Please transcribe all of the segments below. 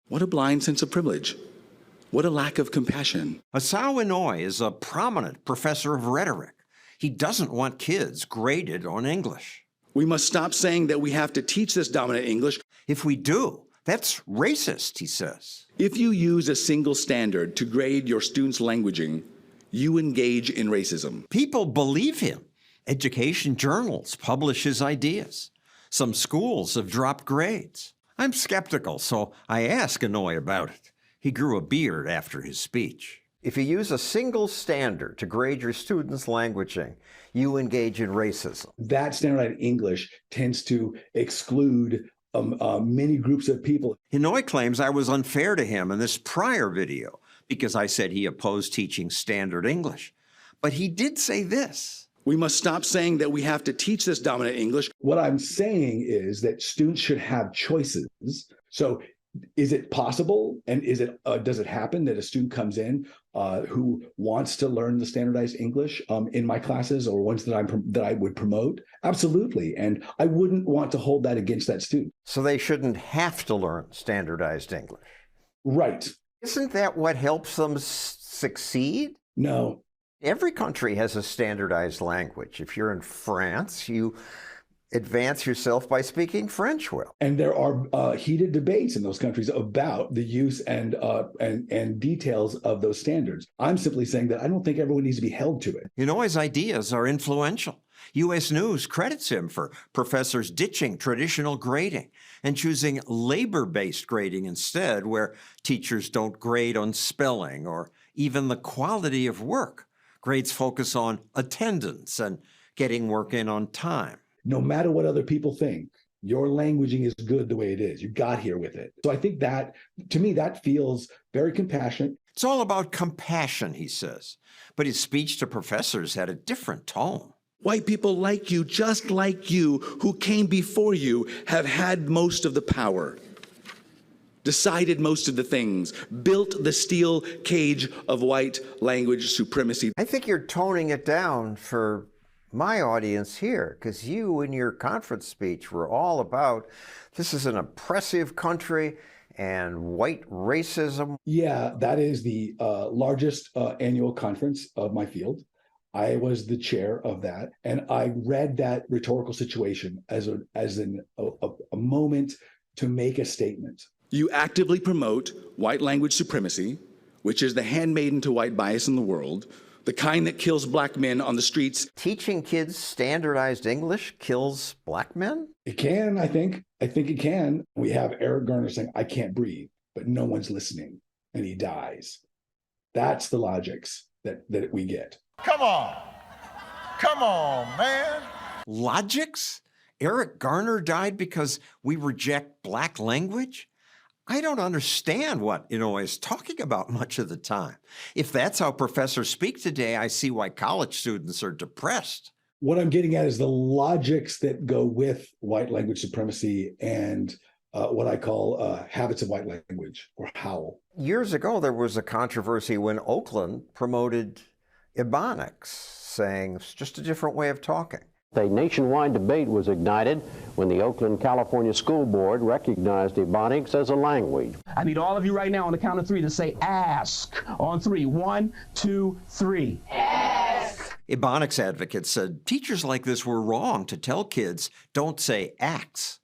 What a blind sense of privilege. What a lack of compassion. Asao Inoue is a prominent professor of rhetoric. He doesn't want kids graded on English. We must stop saying that we have to teach this dominant English. If we do, that's racist, he says. If you use a single standard to grade your students' languaging, you engage in racism. People believe him. Education journals publish his ideas. Some schools have dropped grades. I'm skeptical, so I ask Inoue about it. He grew a beard after his speech. If you use a single standard to grade your students' languaging, you engage in racism. That standardized English tends to exclude many groups of people. Inoue claims I was unfair to him in this prior video because I said he opposed teaching standard English. But he did say this. We must stop saying that we have to teach this dominant English. What I'm saying is that students should have choices. So is it possible, and does it happen that a student comes in who wants to learn the standardized English in my classes, or ones that I would promote? Absolutely, and I wouldn't want to hold that against that student. So they shouldn't have to learn standardized English. Right. Isn't that what helps them succeed? No. Every country has a standardized language. If you're in France, you advance yourself by speaking French well. And there are heated debates in those countries about the use and details of those standards. I'm simply saying that I don't think everyone needs to be held to it. Inoue's ideas are influential. U.S. News credits him for professors ditching traditional grading and choosing labor-based grading instead, where teachers don't grade on spelling or even the quality of work. Grades focus on attendance and getting work in on time. No matter what other people think, your languaging is good the way it is. You got here with it. So I think that, to me, that feels very compassionate. It's all about compassion, he says. But his speech to professors had a different tone. White people like you, just like you, who came before you, have had most of the power, decided most of the things, built the steel cage of white language supremacy. I think you're toning it down for my audience here, because you in your conference speech were all about this is an oppressive country and white racism. Yeah, that is the largest annual conference of my field. I was the chair of that, and I read that rhetorical situation as a moment to make a statement. You actively promote white language supremacy, which is the handmaiden to white bias in the world, the kind that kills black men on the streets. Teaching kids standardized English kills black men? It can, I think. I think it can. We have Eric Garner saying, I can't breathe, but no one's listening, and he dies. That's the logics that we get. Come on. Come on, man. Logics? Eric Garner died because we reject black language? I don't understand what Inoue is talking about much of the time. If that's how professors speak today, I see why college students are depressed. What I'm getting at is the logics that go with white language supremacy and what I call habits of white language, or howl. Years ago, there was a controversy when Oakland promoted Ebonics, saying it's just a different way of talking. A nationwide debate was ignited when the Oakland, California School Board recognized Ebonics as a language. I need all of you right now on the count of three to say ask on three. 1, 2, 3. Ask. Ebonics advocates said teachers like this were wrong to tell kids don't say acts.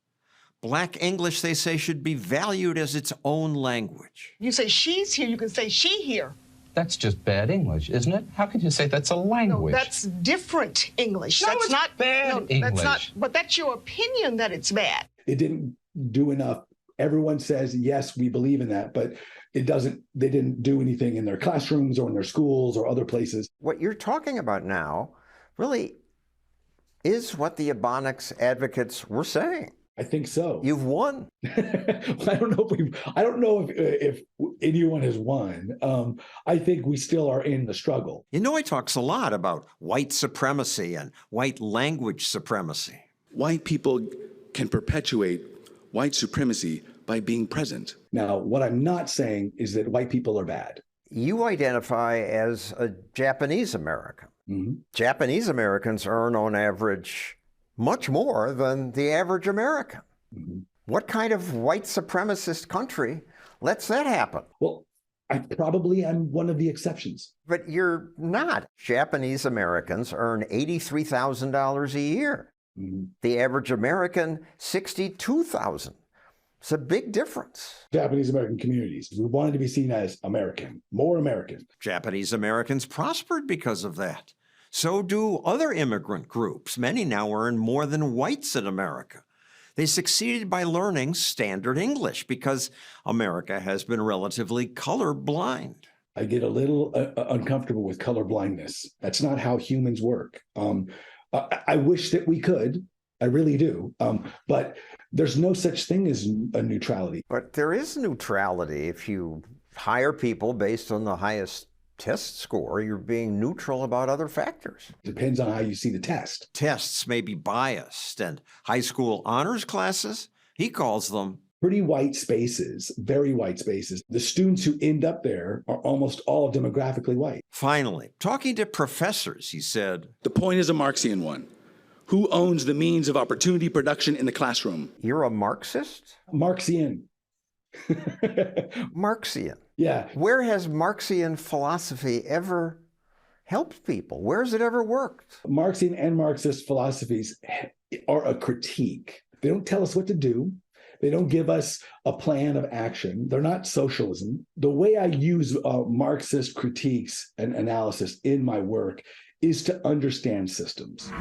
Black English, they say, should be valued as its own language. You say she's here, you can say she here. That's just bad English, isn't it? How can you say that's a language? No, that's different English. No, That's it's not bad English. That's not, but that's your opinion that it's bad. It didn't do enough. Everyone says, yes, we believe in that, but they didn't do anything in their classrooms or in their schools or other places. What you're talking about now really is what the Ebonics advocates were saying. I think so. You've won. I don't know if anyone has won. I think we still are in the struggle. Inoue talks a lot about white supremacy and white language supremacy. White people can perpetuate white supremacy by being present. Now, what I'm not saying is that white people are bad. You identify as a Japanese American. Mm-hmm. Japanese Americans earn on average much more than the average American. Mm-hmm. What kind of white supremacist country lets that happen. Well, I probably am one of the exceptions. But you're not. Japanese Americans earn $83,000 a year. Mhm. The average American, $62,000. It's a big difference. Japanese American communities, we wanted to be seen as American, more American. Japanese Americans prospered because of that. So do other immigrant groups. Many now earn more than whites in America. They succeeded by learning standard English because America has been relatively colorblind. I get a little uncomfortable with color blindness. That's not how humans work. I wish that we could. I really do. But there's no such thing as a neutrality. But there is neutrality. If you hire people based on the highest test score, you're being neutral about other factors. Depends on how you see the test. Tests may be biased, and high school honors classes, he calls them Pretty white spaces, very white spaces. The students who end up there are almost all demographically white. Finally, talking to professors, he said, The point is a Marxian one. Who owns the means of opportunity production in the classroom? "You're a Marxist?" Marxian. Marxian. Yeah. Where has Marxian philosophy ever helped people? Where has it ever worked? Marxian and Marxist philosophies are a critique. They don't tell us what to do. They don't give us a plan of action. They're not socialism. The way I use Marxist critiques and analysis in my work is to understand systems.